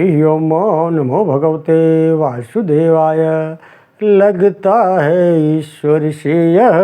हरि ओम नमो भगवते वासुदेवाय। लगता है ईश्वर से यह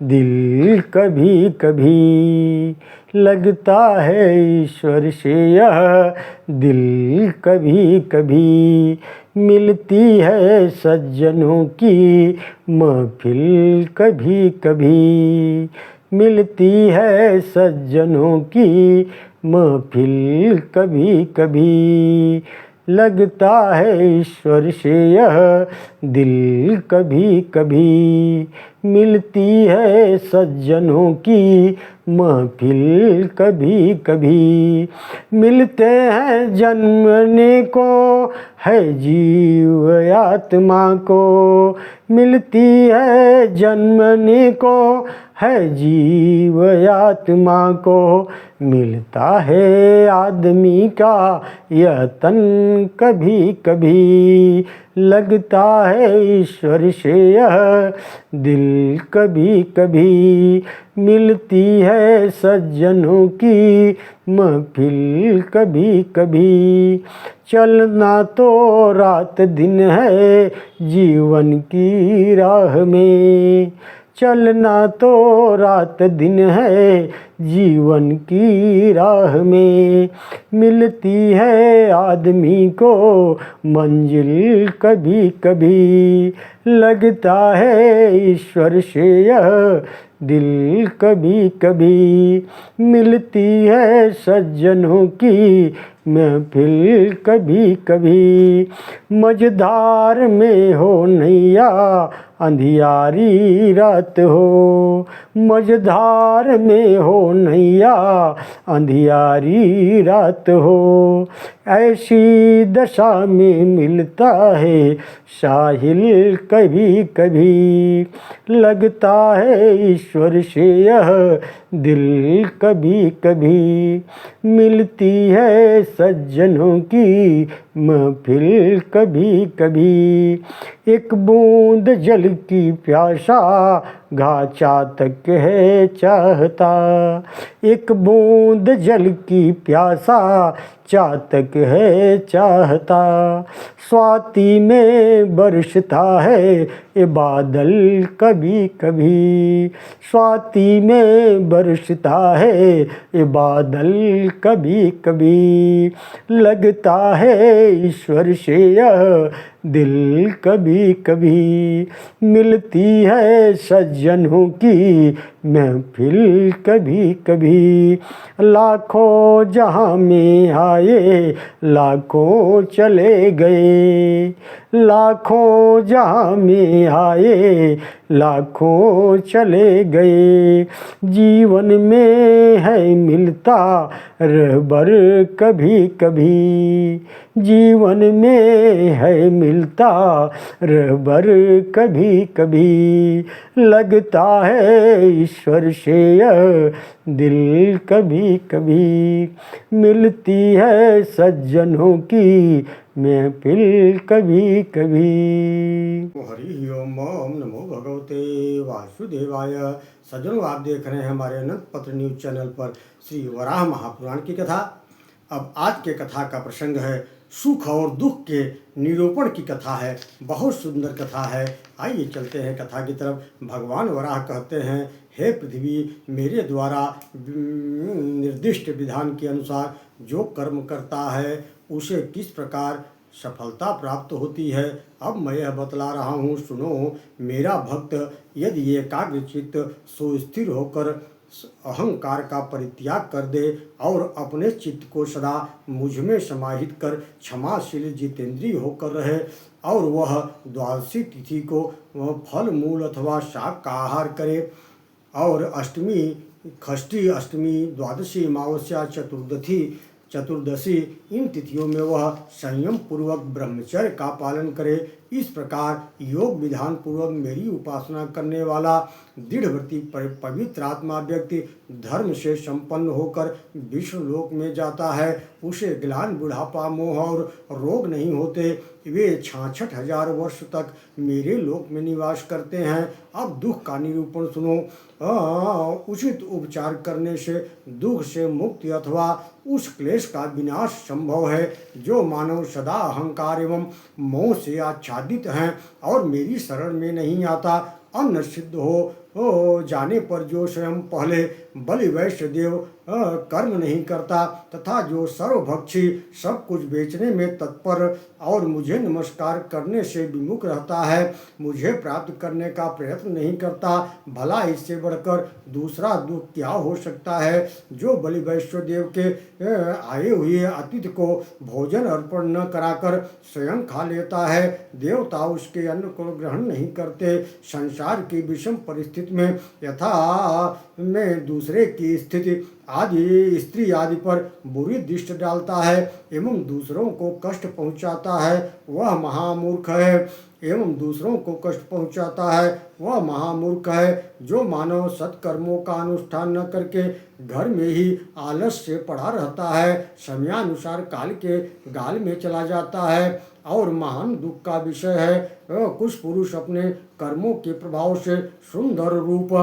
दिल कभी कभी, लगता है ईश्वर से यह दिल कभी कभी। मिलती है सज्जनों की महफिल कभी कभी, मिलती है सज्जनों की महफिल कभी कभी। लगता है ईश्वर से यह दिल कभी कभी, मिलती है सज्जनों की महफिल कभी कभी। मिलते हैं जन्मने को है जीव आत्मा को, मिलती है जन्मने को है जीव आत्मा को। मिलता है आदमी का यह तन कभी कभी, लगता है ईश्वर से यह दिल कभी कभी। मिलती है सज्जनों की महफिल कभी कभी। चलना तो रात दिन है जीवन की राह में, चलना तो रात दिन है जीवन की राह में। मिलती है आदमी को मंजिल कभी कभी, लगता है ईश्वर से यह दिल कभी कभी। मिलती है सज्जनों की महफिल कभी कभी। मझधार में हो नैया अंधियारी रात हो, मझधार में हो नैया अंधियारी रात हो। ऐसी दशा में मिलता है साहिल कभी कभी, लगता है ईश्वर से यह दिल कभी कभी। मिलती है सज्जनों की महफिल कभी कभी। एक बूंद जल की प्यासा घा चातक है चाहता, एक बूंद जल की प्यासा चातक है चाहता। स्वाति में बरसता है ये बादल कभी कभी, स्वाति में बरसता है ये बादल कभी कभी। लगता है ईश्वर से यह दिल कभी कभी। मिलती है सज्जनों की महफिल कभी कभी। लाखों जहाँ में आए लाखों चले गए, लाखों जहाँ में आए लाखों चले गए। जीवन में है मिलता रहबर कभी कभी, जीवन में है मिलता रहबर कभी कभी। लगता है ईश्वर से यह दिल कभी कभी। मिलती है सज्जनों की महफिल कभी कभी। हरि ओम नमो भगवते वासुदेवाय। सज्जनों, आप देख रहे हैं हमारे अनंत पत्र न्यूज चैनल पर श्री वराह महापुराण की कथा। अब आज के कथा का प्रसंग है सुख और दुख के निरूपण की कथा है। बहुत सुंदर कथा है। आइए चलते हैं कथा की तरफ। भगवान वराह कहते हैं, हे पृथ्वी, मेरे द्वारा निर्दिष्ट विधान के अनुसार जो कर्म करता है उसे किस प्रकार सफलता प्राप्त होती है, अब मैं यह बतला रहा हूँ, सुनो। मेरा भक्त यदि एकाग्रचित्त सुस्थिर होकर अहंकार का परित्याग कर दे और अपने चित्त को सदा मुझ में समाहित कर क्षमाशील जितेंद्रिय होकर रहे और वह द्वादशी तिथि को फल मूल अथवा शाक का आहार करे और अष्टमी, षष्ठी, अष्टमी, द्वादशी, अमावस्या, चतुर्दशी इन तिथियों में वह संयम पूर्वक ब्रह्मचर्य का पालन करे। इस प्रकार योग विधान पूर्वक मेरी उपासना करने वाला दृढ़व्रती पवित्र आत्मा व्यक्ति धर्म से संपन्न होकर विष्णु लोक में जाता है। उसे ग्लानि, बुढ़ापा, मोह और रोग नहीं होते। वे 66,000 वर्ष तक मेरे लोक में निवास करते हैं। अब दुख का निरूपण सुनो। उचित उपचार करने से दुख से मुक्ति अथवा उस क्लेश का विनाश संभव है। जो मानव सदा अहंकार एवं मोह से आच्छादित हैं और मेरी शरण में नहीं आता, अन्न सिद्ध हो जाने पर जो स्वयं पहले बलि वैश्य देव कर्म नहीं करता तथा जो सर्वभक्षी सब कुछ बेचने में तत्पर और मुझे नमस्कार करने से विमुख रहता है, मुझे प्राप्त करने का प्रयत्न नहीं करता, भला इससे बढ़कर दूसरा दुख क्या हो सकता है। जो बलि वैश्य देव के आए हुए अतिथि को भोजन अर्पण न कराकर स्वयं खा लेता है, देवता उसके अन्न को ग्रहण नहीं करते, संसार की विषम परिस्थिति में यथा में दूसरे की स्थिति आदि स्त्री आदि पर बुरी दृष्टि डालता है एवं दूसरों को कष्ट पहुंचाता है, वह महामूर्ख है। वह महामूर्ख है जो मानव सत्कर्मों का अनुष्ठान न करके घर में ही आलस से पड़ा रहता है, समयानुसार काल के गाल में चला जाता है और महान दुख का विषय है। कुछ पुरुष अपने कर्मों के प्रभाव से सुंदर रूप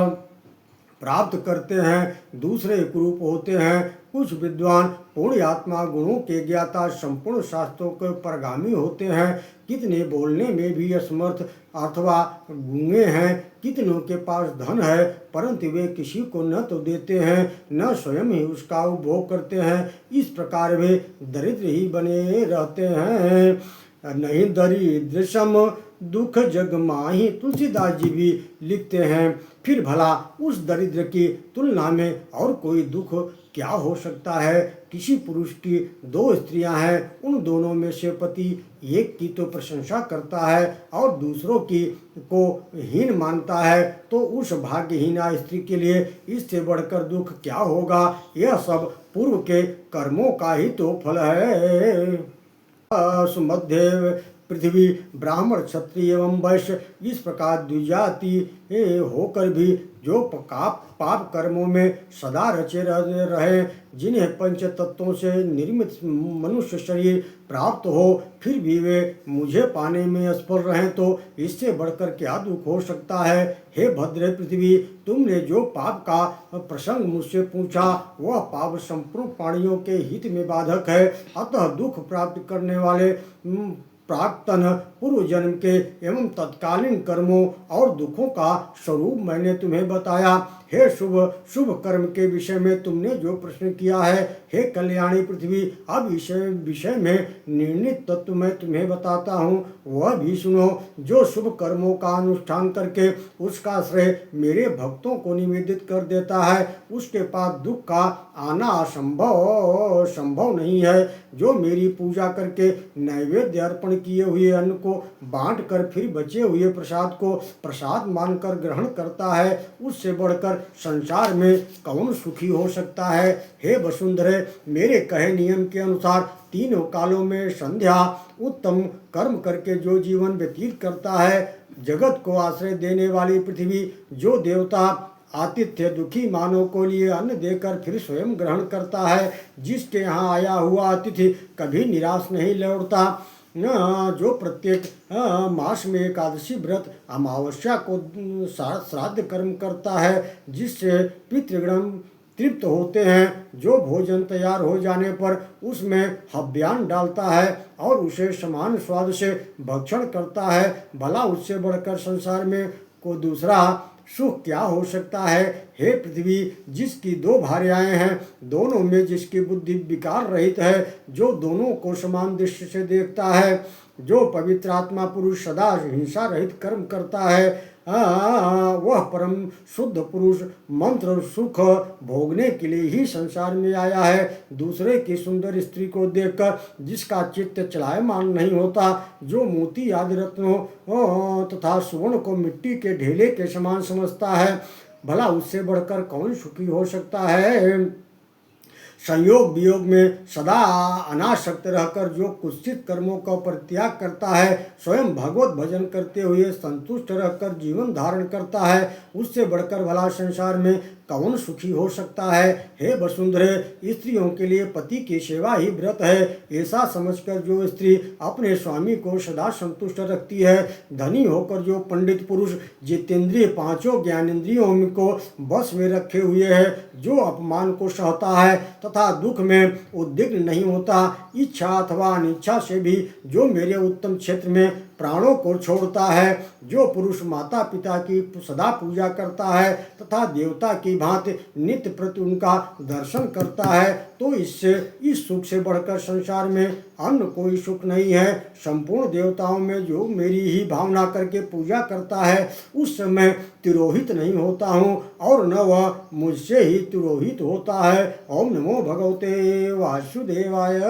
प्राप्त करते हैं, दूसरे कुरूप होते हैं। कुछ विद्वान पूर्ण आत्मा गुणों के ज्ञाता संपूर्ण शास्त्रों के परगामी होते हैं, कितने बोलने में भी असमर्थ अथवा गूंगे हैं, कितनों के पास धन है परंतु वे किसी को न तो देते हैं न स्वयं ही उसका उपभोग करते हैं, इस प्रकार वे दरिद्र ही बने रहते हैं। नहीं दरिद्र सम दुख जग माही, तुलसीदास जी भी लिखते हैं। फिर भला उस दरिद्र की तुलना में और कोई दुख क्या हो सकता है। किसी पुरुष की दो स्त्रियां हैं, उन दोनों में से पति एक की तो प्रशंसा करता है और दूसरों की को हीन मानता है, तो उस भाग्यहीना स्त्री के लिए इससे बढ़कर दुख क्या होगा। यह सब पूर्व के कर्मों का ही तो फल है। सुमध्य पृथ्वी ब्राह्मण क्षत्रिय एवं वैश्य इस प्रकार द्विजाति होकर भी जो पाप कर्मों में सदा रचे रहे, जिन्हें पंच तत्वों से निर्मित मनुष्य शरीर प्राप्त हो, फिर भी वे मुझे पाने में असफल रहें, तो इससे बढ़कर क्या दुख हो सकता है। हे भद्र पृथ्वी, तुमने जो पाप का प्रसंग मुझसे पूछा वह पाप संपूर्ण प्राणियों के हित में बाधक है, अतः दुख प्राप्त करने वाले प्राक्तन पूर्व जन्म के एवं तत्कालीन कर्मों और दुखों का स्वरूप मैंने तुम्हें बताया। हे शुभ कर्म के विषय में तुमने जो प्रश्न किया है, हे कल्याणी पृथ्वी, अब इस विषय में निर्णित तत्व मैं तुम्हें बताता हूँ, वह भी सुनो। जो शुभ कर्मों का अनुष्ठान करके उसका श्रेय मेरे भक्तों को निवेदित कर देता है, उसके पास दुख का आना संभव नहीं है। जो मेरी पूजा करके नैवेद्य अर्पण किए हुए अन्न को बांट कर फिर बचे हुए प्रसाद को प्रसाद मानकर ग्रहण करता है, उससे बढ़कर संसार में कौन सुखी हो सकता है। हे वसुंधरे, मेरे कहे नियम के अनुसार तीनों कालों में संध्या उत्तम कर्म करके जो जीवन व्यतीत करता है, जगत को आश्रय देने वाली पृथ्वी, जो देवता आतिथ्य दुखी मानव को लिए अन्न देकर फिर स्वयं ग्रहण करता है, जिसके यहाँ आया हुआ अतिथि कभी निराश नहीं लौटता, जो प्रत्येक मास में एकादशी व्रत अमावस्या को श्राद्ध कर्म करता है, जिससे पितृगण तृप्त होते हैं, जो भोजन तैयार हो जाने पर उसमें हव्यान डालता है और उसे समान स्वाद से भक्षण करता है, भला उससे बढ़कर संसार में को दूसरा सुख क्या हो सकता है। हे पृथ्वी, जिसकी दो भार्याएं हैं, दोनों में जिसकी बुद्धि विकार रहित है, जो दोनों को समान दृष्टि से देखता है, जो पवित्र आत्मा पुरुष सदा हिंसा रहित कर्म करता है, वह परम शुद्ध पुरुष मंत्र सुख भोगने के लिए ही संसार में आया है। दूसरे की सुंदर स्त्री को देखकर जिसका चित्त चलायमान नहीं होता, जो मोती आदि रत्नों तथा सुवर्ण को मिट्टी के ढेले के समान समझता है, भला उससे बढ़कर कौन सुखी हो सकता है। संयोग वियोग में सदा अनासक्त रहकर जो कुत्सित कर्मों का परित्याग करता है, स्वयं भगवत भजन करते हुए संतुष्ट रहकर जीवन धारण करता है, उससे बढ़कर भला संसार में कौन सुखी हो सकता है। हे वसुंधरे, स्त्रियों के लिए पति की सेवा ही व्रत है। ऐसा समझकर जो स्त्री अपने स्वामी को सदा संतुष्ट रखती है, धनी होकर जो पंडित पुरुष जितेंद्रिय पांचों ज्ञानेंद्रियों को बस में रखे हुए है, जो अपमान को सहता है तथा दुख में उद्विग्न नहीं होता, इच्छा अथवा अनिच्छा से भी जो मेरे उत्तम क्षेत्र में प्राणों को छोड़ता है, जो पुरुष माता पिता की सदा पूजा करता है तथा देवता की भांति नित्य प्रति उनका दर्शन करता है, तो इस सुख से बढ़कर संसार में अन्य कोई सुख नहीं है। संपूर्ण देवताओं में जो मेरी ही भावना करके पूजा करता है, उस समय तिरोहित नहीं होता हूँ और न वह मुझसे ही तिरोहित होता है। ओम नमो भगवते वासुदेवाय।